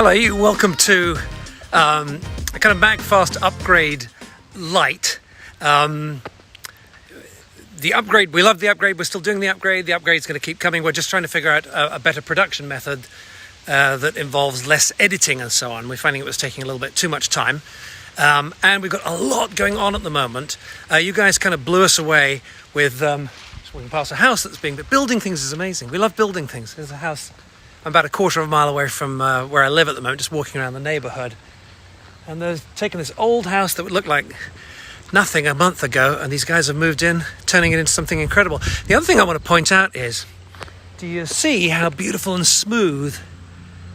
Hello, welcome to a kind of MAGFAST upgrade light. The upgrade, we love the upgrade, we're still doing the upgrade. The upgrade's going to keep coming. We're just trying to figure out a better production method that involves less editing and so on. We're finding it was taking a little bit too much time. And we've got a lot going on at the moment. You guys kind of blew us away with just walking past a house that's being built. Building things is amazing. We love building things. There's a house I'm about a quarter of a mile away from where I live at the moment, just walking around the neighbourhood. And they're taking this old house that would look like nothing a month ago, and these guys have moved in, turning it into something incredible. The other thing I want to point out is, do you see how beautiful and smooth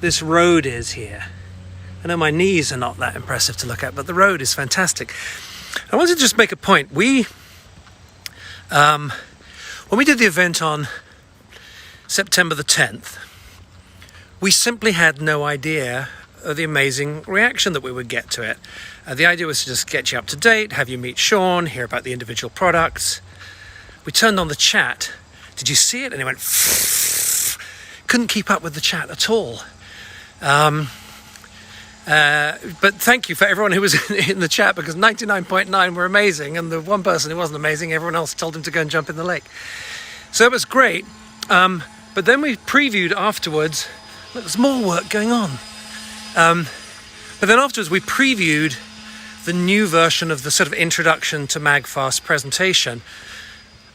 this road is here? I know my knees are not that impressive to look at, but the road is fantastic. I want to just make a point. When we did the event on September the 10th, we simply had no idea of the amazing reaction that we would get to it. The idea was to just get you up to date, have you meet Sean, hear about the individual products. We turned on the chat. Did you see it? And it went couldn't keep up with the chat at all. But thank you for everyone who was in the chat, because 99.9 were amazing, and the one person who wasn't amazing, everyone else told him to go and jump in the lake. So it was great. But then we previewed afterwards. Look, there's more work going on. But then afterwards we previewed the new version of the sort of introduction to MAGFAST presentation.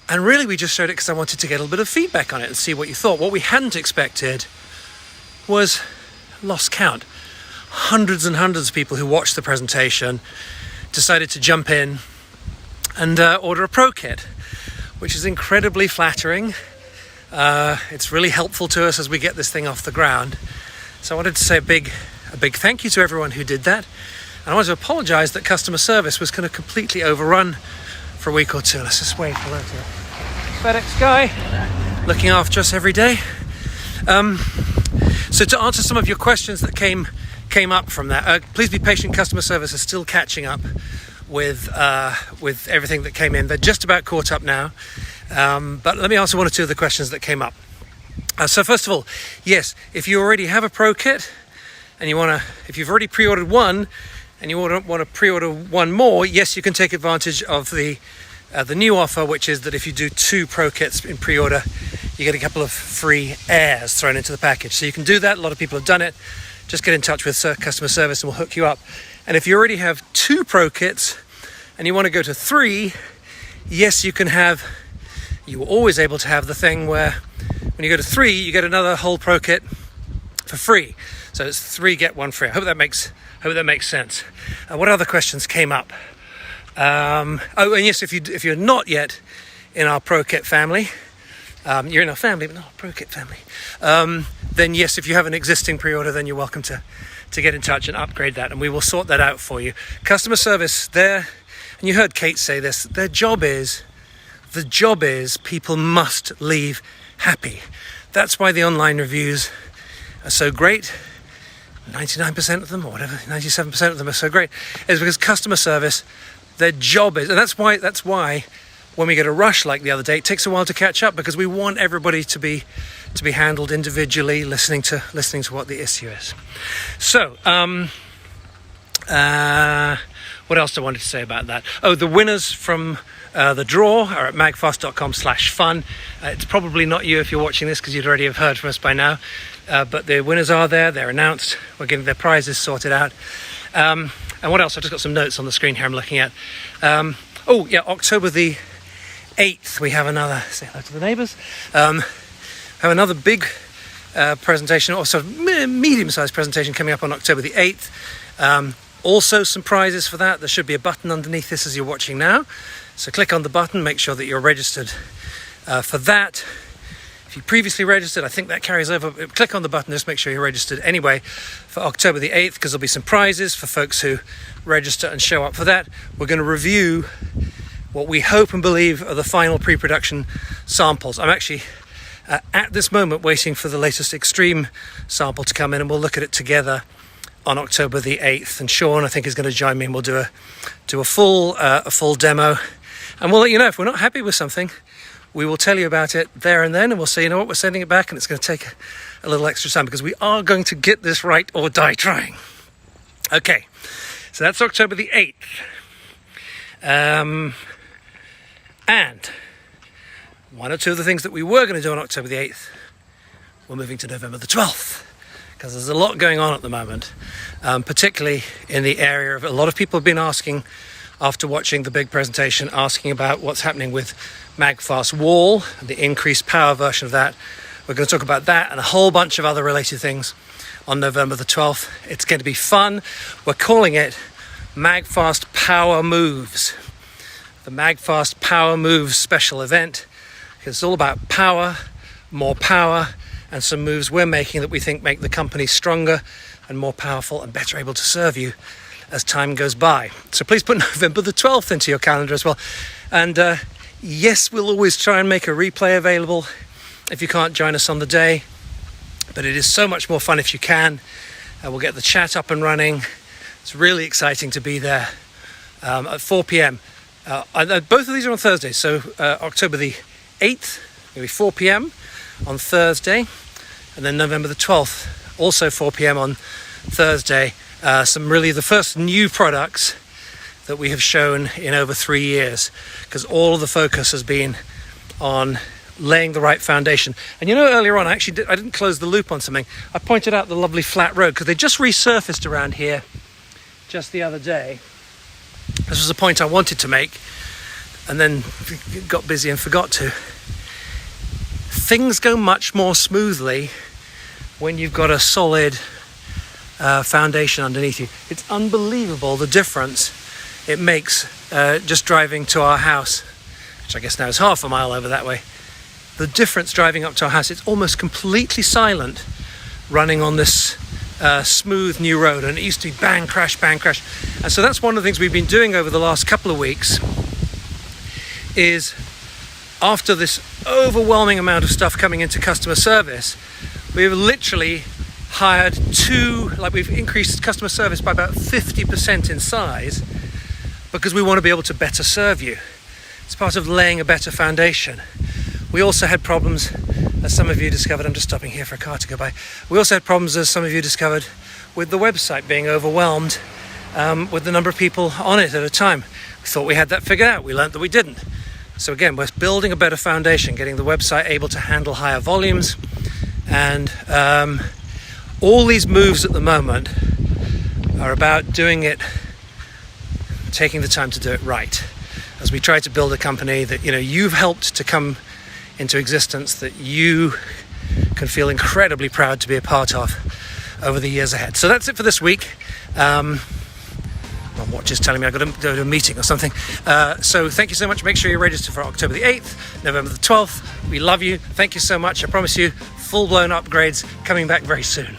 And really we just showed it because I wanted to get a little bit of feedback on it and see what you thought. What we hadn't expected was lost count. Hundreds and hundreds of people who watched the presentation decided to jump in and order a Pro Kit, which is incredibly flattering. It's really helpful to us as we get this thing off the ground. So I wanted to say a big thank you to everyone who did that. And I want to apologise that customer service was kind of completely overrun for a week or two. Let's just wait for that FedEx guy looking after us every day. So to answer some of your questions that came up from that, please be patient. Customer service is still catching up with everything that came in. They're just about caught up now. But let me answer one or two of the questions that came up. So first of all, yes, if you already have a Pro Kit and if you've already pre-ordered one and you want to pre-order one more, yes, you can take advantage of the new offer, which is that if you do 2 Pro Kits in pre-order, you get a couple of free airs thrown into the package. So you can do that. A lot of people have done it. Just get in touch with customer service and we'll hook you up. And if you already have 2 Pro Kits and you want to go to 3, yes, you were always able to have the thing where when you go to 3, you get another whole Pro Kit for free. So it's 3 get 1 free. I hope that makes sense. What other questions came up? And yes, if you're not yet in our Pro Kit family, you're in our family, but not our Pro Kit family. Then yes, if you have an existing pre-order, then you're welcome to get in touch and upgrade that, and we will sort that out for you. Customer service there, and you heard Kate say this. The job is people must leave happy. That's why the online reviews are so great. 99% of them, or whatever, 97% of them are so great, is because customer service, their job is, and that's why when we get a rush like the other day, it takes a while to catch up, because we want everybody to be handled individually, listening to what the issue is. So, what else do I wanted to say about that? Oh, the winners from the draw are at magfast.com/fun. It's probably not you if you're watching this, because you'd already have heard from us by now. But the winners are there. They're announced. We're getting their prizes sorted out. And what else? I've just got some notes on the screen here I'm looking at. October the 8th, we have another, say hello to the neighbours. Have another big presentation, or sort of medium-sized presentation coming up on October the 8th. Also some prizes for that. There should be a button underneath this as you're watching now. So click on the button, make sure that you're registered for that. If you previously registered, I think that carries over. Click on the button, just make sure you're registered anyway for October the 8th, because there'll be some prizes for folks who register and show up for that. We're going to review what we hope and believe are the final pre-production samples. I'm actually at this moment waiting for the latest extreme sample to come in, and we'll look at it together on October the 8th. And Sean, I think, is going to join me, and we'll do a full demo, and we'll let you know if we're not happy with something. We will tell you about it there and then, and we'll say, you know what, we're sending it back, and it's going to take a little extra time because we are going to get this right or die trying. Okay, so that's October the 8th. And one or two of the things that we were going to do on October the 8th, we're moving to November the 12th. Because there's a lot going on at the moment, particularly in the area of a lot of people have been asking after watching the big presentation, asking about what's happening with MAGFAST Wall, the increased power version of that. We're going to talk about that and a whole bunch of other related things on November the 12th. It's going to be fun. We're calling it MAGFAST Power Moves. The MAGFAST Power Moves special event. It's all about power, more power, and some moves we're making that we think make the company stronger and more powerful and better able to serve you as time goes by. So please put November the 12th into your calendar as well. And yes, we'll always try and make a replay available if you can't join us on the day. But it is so much more fun if you can. We'll get the chat up and running. It's really exciting to be there at 4 p.m. Both of these are on Thursday. So October the 8th, it'll be 4 p.m. on Thursday, and then November the 12th, also 4 p.m. on Thursday. Some really the first new products that we have shown in over 3 years, because all of the focus has been on laying the right foundation. And you know, earlier on, I didn't close the loop on something. I pointed out the lovely flat road, because they just resurfaced around here just the other day. This was a point I wanted to make, and then got busy and forgot to. Things go much more smoothly when you've got a solid foundation underneath you. It's unbelievable the difference it makes just driving to our house, which I guess now is half a mile over that way. The difference driving up to our house, it's almost completely silent running on this smooth new road, and it used to be bang, crash, bang, crash. And so that's one of the things we've been doing over the last couple of weeks is, after this overwhelming amount of stuff coming into customer service, we've literally hired we've increased customer service by about 50% in size because we want to be able to better serve you. It's part of laying a better foundation. We also had problems, as some of you discovered, I'm just stopping here for a car to go by. We also had problems, as some of you discovered, with the website being overwhelmed with the number of people on it at a time. We thought we had that figured out. We learned that we didn't. So again, we're building a better foundation, getting the website able to handle higher volumes. And all these moves at the moment are about doing it, taking the time to do it right. As we try to build a company that, you know, you've helped to come into existence, that you can feel incredibly proud to be a part of over the years ahead. So that's it for this week. My watch is telling me I've got to go to a meeting or something. So thank you so much. Make sure you're registered for October the 8th, November the 12th. We love you. Thank you so much. I promise you full-blown upgrades coming back very soon.